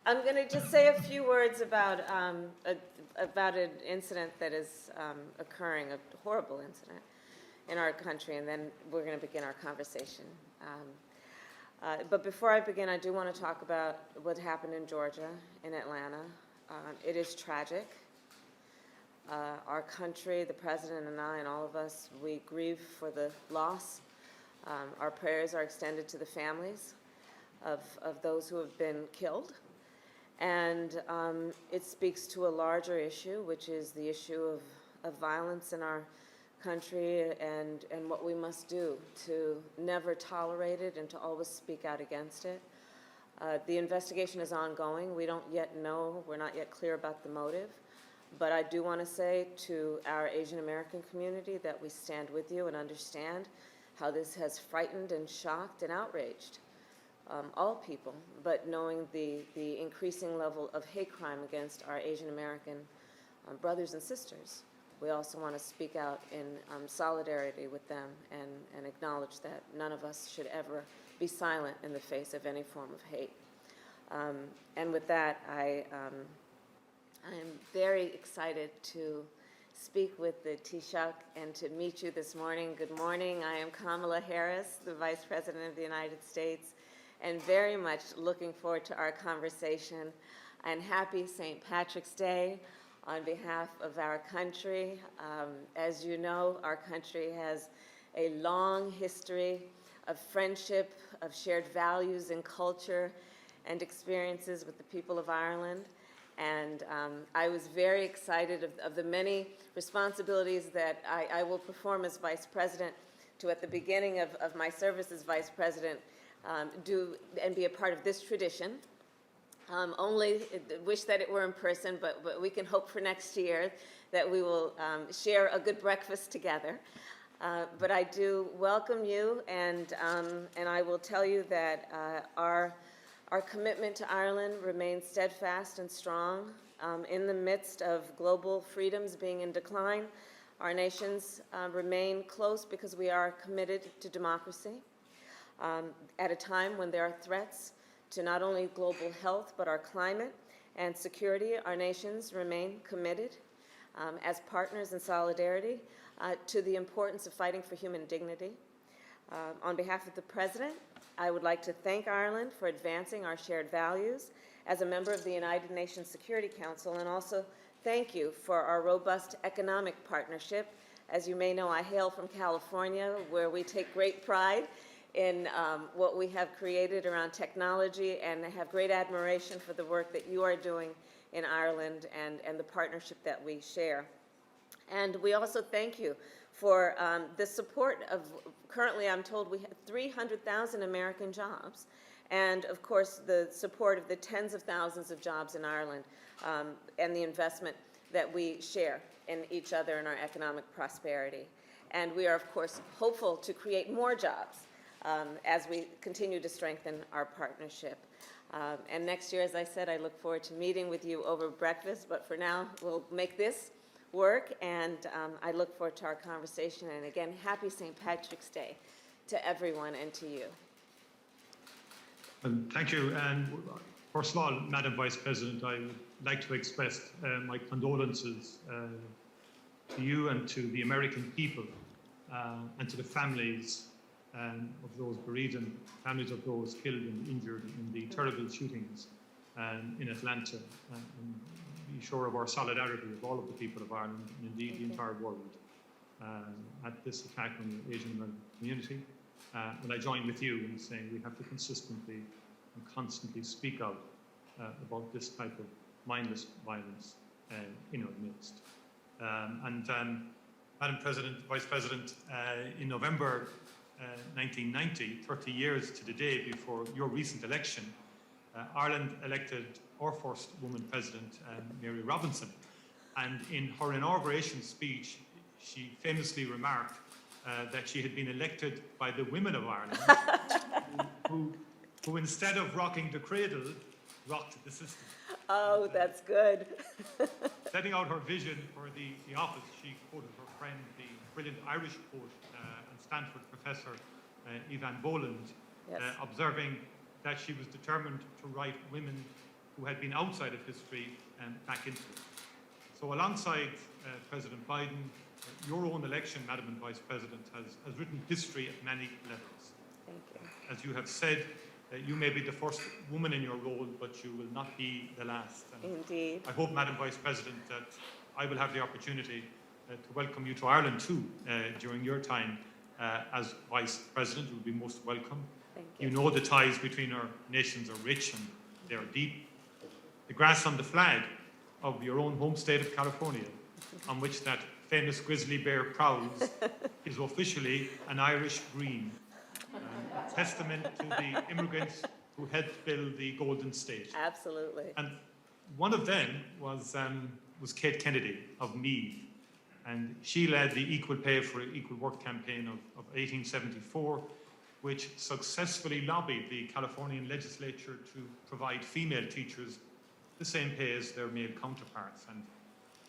I'm going to just say a few words about about an incident that is occurring, a horrible incident in our country, and then we're going to begin our conversation. But before I begin, I do want to talk about what happened in Georgia, in Atlanta. It is tragic. Our country, the president and I, and all of us, we grieve for the loss. Our prayers are extended to the families of those who have been killed. And it speaks to a larger issue, which is the issue of violence in our country and what we must do to never tolerate it and to always speak out against it. The investigation is ongoing. We don't yet know, we're not yet clear about the motive. But I do want to say to our Asian American community that we stand with you and understand how this has frightened and shocked and outraged all people, but knowing the increasing level of hate crime against our Asian American brothers and sisters, we also want to speak out in solidarity with them and acknowledge that none of us should ever be silent in the face of any form of hate. And with that, I am very excited to speak with the Taoiseach and to meet you this morning. Good morning. I am Kamala Harris, the Vice President of the United States, and very much looking forward to our conversation. And happy St. Patrick's Day on behalf of our country. As you know, our country has a long history of friendship, of shared values and culture and experiences with the people of Ireland. And I was very excited of the many responsibilities that I will perform as Vice President to, at the beginning of my service as Vice President, do and be a part of this tradition. Only wish that it were in person, but we can hope for next year that we will share a good breakfast together. But I do welcome you, and I will tell you that our commitment to Ireland remains steadfast and strong. In the midst of global freedoms being in decline, our nations remain close because we are committed to democracy. At a time when there are threats to not only global health, but our climate and security, our nations remain committed as partners in solidarity to the importance of fighting for human dignity. On behalf of the President, I would like to thank Ireland for advancing our shared values as a member of the United Nations Security Council, and also thank you for our robust economic partnership. As you may know, I hail from California, where we take great pride in what we have created around technology, and I have great admiration for the work that you are doing in Ireland and the partnership that we share. And we also thank you for the support of, currently I'm told we have 300,000 American jobs, and of course the support of the tens of thousands of jobs in Ireland and the investment that we share in each other in our economic prosperity. And we are of course hopeful to create more jobs as we continue to strengthen our partnership. And next year, as I said, I look forward to meeting with you over breakfast, but for now, we'll make this work, and I look forward to our conversation. And again, happy St. Patrick's Day to everyone and to you. Thank you. And first of all, Madam Vice President, I would like to express my condolences to you and to the American people and to the families of those bereaved and families of those killed and injured in the terrible shootings in Atlanta. And be sure of our solidarity with all of the people of Ireland and indeed the entire world at this attack on the Asian American community. And I join with you in saying we have to consistently and constantly speak out about this type of mindless violence in our midst. Madam President, Vice President, in November 1990, 30 years to the day before your recent election, Ireland elected our first woman president, Mary Robinson. And in her inauguration speech, she famously remarked that she had been elected by the women of Ireland, who instead of rocking the cradle, rocked the system. Oh, that's good. Setting out her vision for the office, she quoted her friend, the brilliant Irish poet and Stanford professor, Evan Boland, Yes. Observing that she was determined to write women who had been outside of history back into it. So alongside President Biden, your own election, Madam and Vice President, has written history at many levels. Thank you. As you have said, you may be the first woman in your role, but you will not be the last. And Indeed. I hope, Madam Vice President, that I will have the opportunity to welcome you to Ireland too during your time as Vice President. You will be most welcome. Thank you. You know the ties between our nations are rich and they are deep. The grass on the flag of your own home state of California, on which that famous grizzly bear prowls, is officially an Irish green, a testament to the immigrants who helped build the Golden State. Absolutely. And one of them was Kate Kennedy of Meath, and she led the Equal Pay for Equal Work campaign of 1874, which successfully lobbied the Californian legislature to provide female teachers the same pay as their male counterparts. And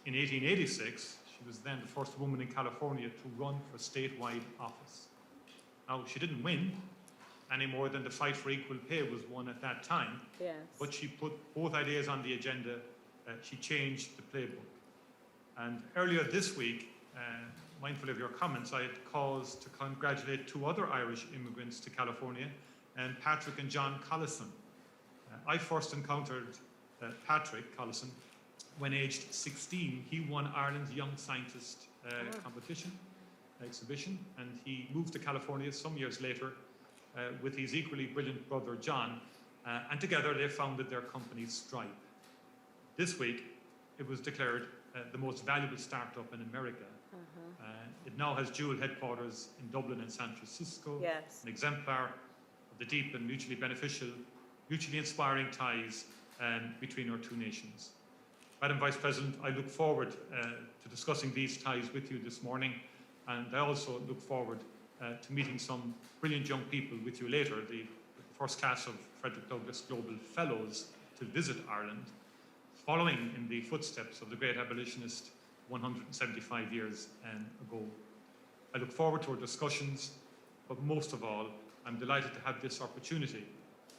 in 1886, she was then the first woman in California to run for statewide office. Now, she didn't win any more than the fight for equal pay was won at that time. Yes. But she put both ideas on the agenda. She changed the playbook. And earlier this week, mindful of your comments, I had cause to congratulate two other Irish immigrants to California, Patrick and John Collison. I first encountered Patrick Collison when aged 16. He won Ireland's Young Scientist exhibition, and he moved to California some years later with his equally brilliant brother John, and together they founded their company Stripe. This week, it was declared the most valuable startup in America. It now has dual headquarters in Dublin and San Francisco, Yes. an exemplar of the deep and mutually beneficial, mutually inspiring ties between our two nations. Madam Vice President, I look forward to discussing these ties with you this morning, and I also look forward to meeting some brilliant young people with you later, the first class of Frederick Douglass Global Fellows to visit Ireland, following in the footsteps of the great abolitionist 175 years ago. I look forward to our discussions, but most of all, I'm delighted to have this opportunity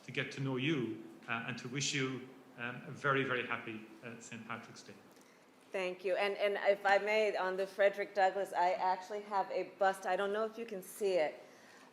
to get to know you and to wish you a very, very happy St. Patrick's Day. Thank you. And if I may, on the Frederick Douglass, I actually have a bust. I don't know if you can see it,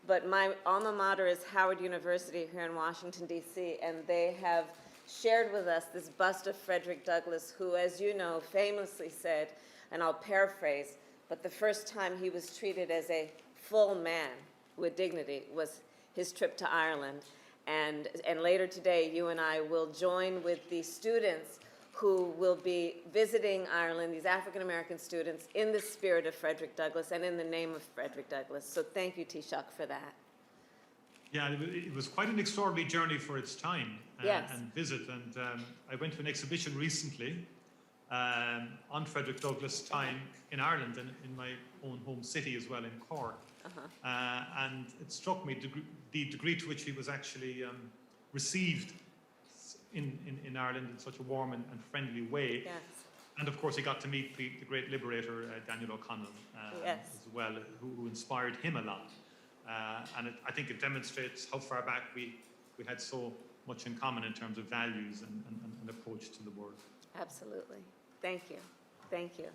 but my alma mater is Howard University here in Washington, D.C., and they have shared with us this bust of Frederick Douglass, who, as you know, famously said, and I'll paraphrase, but the first time he was treated as a full man with dignity was his trip to Ireland. And later today, you and I will join with the students who will be visiting Ireland, these African-American students, in the spirit of Frederick Douglass and in the name of Frederick Douglass. So thank you, Taoiseach, for that. Yeah, it was quite an extraordinary journey for its time Yes. and visit. And I went to an exhibition recently on Frederick Douglass' time in Ireland and in my own home city as well, in Cork. And it struck me the degree to which he was actually received in Ireland in such a warm and friendly way. Yes. And of course, he got to meet the great liberator, Daniel O'Connell, Yes. as well, who inspired him a lot. And I think it demonstrates how far back we had so much in common in terms of values and approach to the world. Absolutely. Thank you. Thank you.